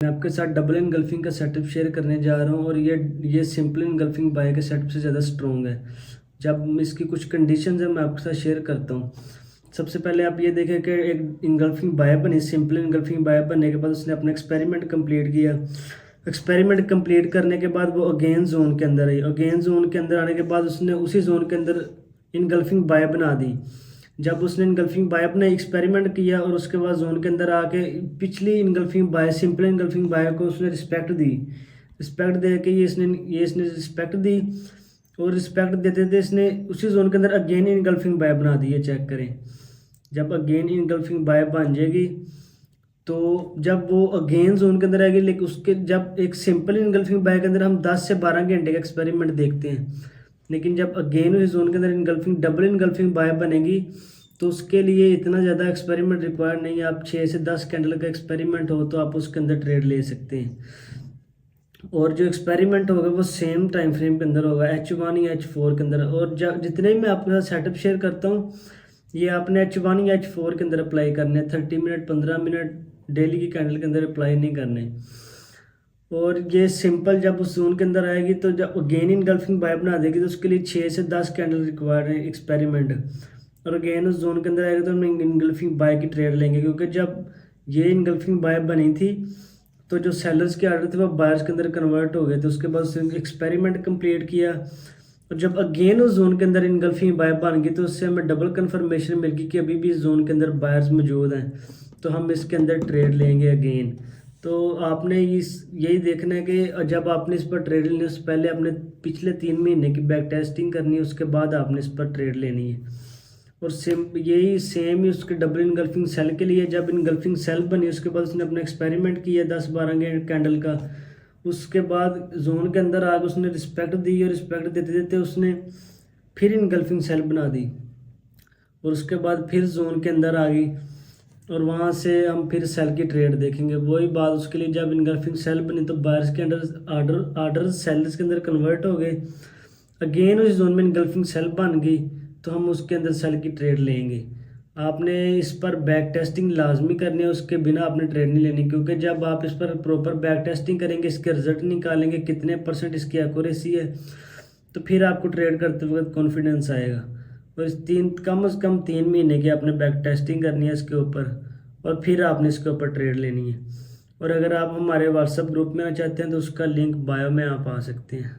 मैं आपके साथ डबल इनगल्फिंग का सेटअप शेयर करने जा रहा हूँ और ये सिंपल इनगल्फिंग बाय के सेटअप से ज़्यादा स्ट्रॉन्ग है। जब इसकी कुछ कंडीशंस है मैं आपके साथ शेयर करता हूँ। सबसे पहले आप ये देखें कि एक इनगल्फिंग बाय बनी, सिंपल इनगल्फिंग बाय बनने के बाद उसने अपना एक्सपेरिमेंट कंप्लीट किया। एक्सपेरिमेंट कंप्लीट करने के बाद वो अगेन जोन के अंदर आई। अगेन जोन के अंदर आने के बाद उसने उसी जोन के अंदर इनगल्फिंग बाय बना दी। जब उसने इनगल्फिंग बाय अपने एक्सपेरिमेंट किया और उसके बाद जोन के अंदर आके पिछली engulfing buy, simple engulfing buy को उसने रिस्पेक्ट दी। रिस्पेक्ट दे के ये इसने रिस्पेक्ट दी और रिस्पेक्ट देते देते इसने उसी जोन के अंदर अगेन इनगल्फिंग बाय बना दी है। चेक करें, जब अगेन इनगल्फिंग बाय बन जाएगी तो जब वो अगेन जोन के अंदर आएगी, लेकिन उसके जब एक सिंपल इनगल्फिंग बाय के अंदर हम 10 से 12 घंटे का एक्सपेरिमेंट देखते हैं, लेकिन जब अगेन उस जोन के अंदर इनगल्फिंग डबल इनगल्फिंग बाय बनेगी तो उसके लिए इतना ज़्यादा एक्सपेरिमेंट रिक्वायर्ड नहीं है। आप 6 से 10 कैंडल का एक्सपेरिमेंट हो तो आप उसके अंदर ट्रेड ले सकते हैं। और जो एक्सपेरिमेंट होगा वो सेम टाइम फ्रेम के अंदर होगा, H1 या H4 के अंदर। और जितने भी मैं आपके साथ सेटअप शेयर करता हूँ ये आपने H1 या H4 के अंदर अप्लाई करने, 30 मिनट 15 मिनट डेली की कैंडल के अंदर अप्लाई नहीं करने। और ये सिंपल जब उस जोन के अंदर आएगी तो जब अगेन इनगल्फिंग बाय बना देगी तो उसके लिए 6 से 10 कैंडल रिक्वायर्ड है एक्सपेरिमेंट। और अगेन उस जोन के अंदर आएगा तो हम इनगल्फिंग बाय की ट्रेड लेंगे, क्योंकि जब ये इनगल्फिंग बाय बनी थी तो जो सेलर्स के आर्डर थे वो बायर्स के अंदर कन्वर्ट हो गए थे। उसके बाद उसने एक्सपेरिमेंट कंप्लीट किया और जब अगेन उस जोन के अंदर इनगल्फिंग बाय बन गई तो उससे हमें डबल कंफर्मेशन मिल गई कि अभी भी इस जोन के अंदर बायर्स मौजूद हैं, तो हम इसके अंदर ट्रेड लेंगे अगेन। तो आपने यही देखना है कि जब आपने इस पर ट्रेड लेनी है उससे पहले आपने पिछले 3 महीने की बैक टेस्टिंग करनी है, उसके बाद आपने इस पर ट्रेड लेनी है। और यही सेम ही उसके डबल इनगल्फिंग सेल के लिए, जब इनगल्फिंग सेल बनी उसके बाद उसने अपना एक्सपेरिमेंट किया 10-12 कैंडल का। उसके बाद जोन के अंदर आकर उसने रिस्पेक्ट दी और रिस्पेक्ट देते देते उसने फिर इनगल्फिंग सेल बना दी और उसके बाद फिर जोन के अंदर आ गई और वहाँ से हम फिर सेल की ट्रेड देखेंगे। वही बात उसके लिए, जब इनगल्फिंग सेल बनी तो बायर्स के अंदर आर्डर सेलर्स के अंदर कन्वर्ट हो गए। अगेन उस जोन में इनगल्फिंग सेल बन गई तो हम उसके अंदर सेल की ट्रेड लेंगे। आपने इस पर बैक टेस्टिंग लाजमी करनी है, उसके बिना आपने ट्रेड नहीं लेनी, क्योंकि जब आप इस पर प्रॉपर बैक टेस्टिंग करेंगे, इसके रिजल्ट निकालेंगे कितने % इसकी एक्यूरेसी है, तो फिर आपको ट्रेड करते वक्त कॉन्फिडेंस आएगा। और इस कम से कम 3 महीने की आपने बैक टेस्टिंग करनी है इसके ऊपर और फिर आपने इसके ऊपर ट्रेड लेनी है। और अगर आप हमारे व्हाट्सएप ग्रुप में आना चाहते हैं तो उसका लिंक बायो में आप आ सकते हैं।